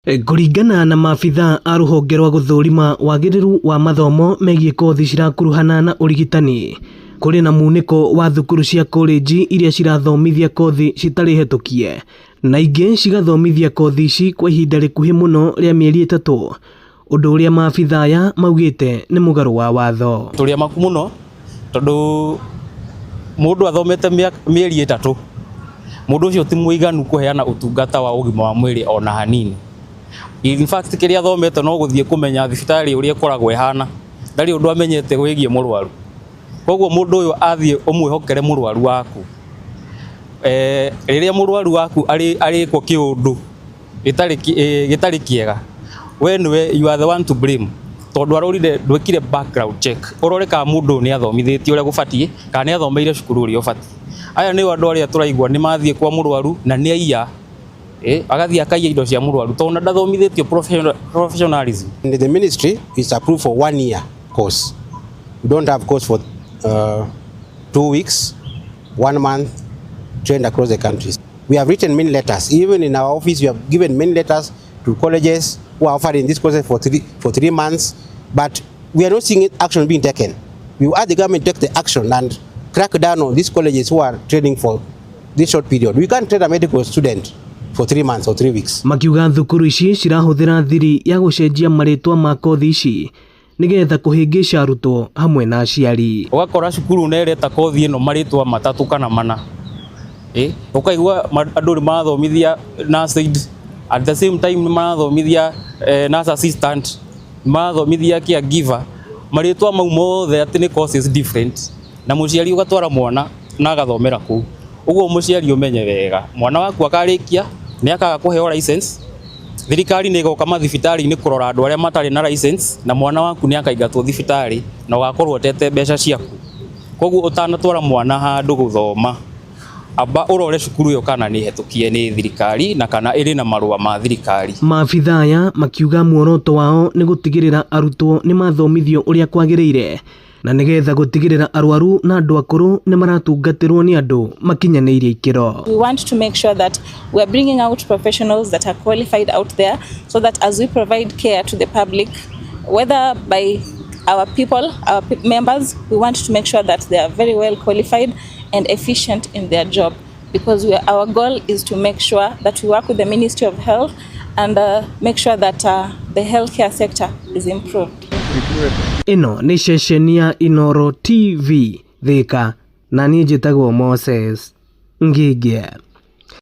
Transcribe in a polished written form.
Kũringana na maabitha a rũhonge rwa gũthũrima wagĩrĩru wa mathomo megiĩ kothi cirakuruhana na ũrigitani, kũrĩ na munĩko wa thukuru cia college iria cirathomithia kothi citarĩ hetũkie na ingĩ cigathomithia kothi ici kwa ihinda rĩkuhĩ mũno rĩa mĩeri 3, ũndũ ũrĩa maabitha aya maugĩte nĩ mũgarũ wa watho. Tũrĩa maku mũno tondũ mũndũ athomete mĩeri 3, mũndũ ũcio ti mũiganu kũheana ũtungata wa ũgima wa mwĩrĩ ona hanini. In fact kĩrĩa athomete no gũthiĩ kũmenya thibitarĩ ũrĩa ĩkoragwo ĩhana, ndarĩ ũndũ amenyete wĩgiĩ mũrwaru. Koguo mũndũ ũyũ athiĩ ũmwĩhokere mũrwaru waku, rĩrĩa mũrwaru waku arĩkwo kĩũndũ gĩtarĩ kĩega, we nĩwe you are the one to blame, tondũ arorire ndwĩkire background check ũrore kana mũndũ nĩ athomithĩtio ũrĩa gũbatiĩ kana nĩ athomeire cukuru ũrĩa ũbatiĩ. Aya nĩ andũ arĩa tũraigua nĩ mathiĩ kwa mũrwaru na nĩ aiya, agathiĩ akaiya indo cia mũrwaru tondũ ndathomithĩtio professionalism. The ministry is approved for 1 year course. We don't have course for 2 weeks, 1 month, trained across the countries. We have written many letters. Even in our office, we have given many letters to colleges who are offering this course for 3 months, but we are not seeing action being taken. We ask the government to take the action and crack down on these colleges who are training for this short period. We can't train a medical student for 3 months or 3 weeks. Makiuga thukuru ici cirahũthĩra thiri ya gũcenjia marĩtwa ma kothi ici nĩgetha kũhĩngĩca arutwo hamwe na aciari. Ũgakora cukuru nereta kothi ĩno marĩtwa 3 kana 4. Ũkaigua andũ nĩ marathomithia nurse aid, at the same time nĩ marathomithia nurse assistant, marathomithia caregiver, marĩtwa mau mothe atĩ nĩ courses different, na mũciari ũgatwara mwana na agathomera kũu. Ũguo mũciari ũmenye wega mwana waku akarĩkia nĩ akaga kũheo license, thirikari nĩ ĩgoka mathibitarĩ-inĩ kũrora andũ arĩa matarĩ na license na mwana waku nĩ akaingatwo thibitarĩ na ũgakorwo ũtete mbeca ciaku. Koguo ũtanatwara mwana handũ gũthoma, amba ũrore cukuru ĩyo kana nĩ hetũkie nĩ thirikari na kana ĩrĩ na marũa ma thirikari. Maabitha aya makiuga muoroto wao nĩ gũtigĩrĩra arutwo nĩ mathomithio ũrĩa kwagĩrĩire na nĩgetha gũtigĩrĩra arwaru na andũ akũrũ nĩ maratungatĩrwo nĩ andũ makinyanĩirie ikĩro. We want to make sure that we are bringing out professionals that are qualified out there so that as we provide care to the public, whether by our people, our members, we want to make sure that they are very well qualified and efficient in their job, because our goal is to make sure that we work with the Ministry of Health and make sure that the healthcare sector is improved. Ino nĩ ceceni ya Inooro TV Thika na niĩ njĩtagwo Moses Ngigĩ.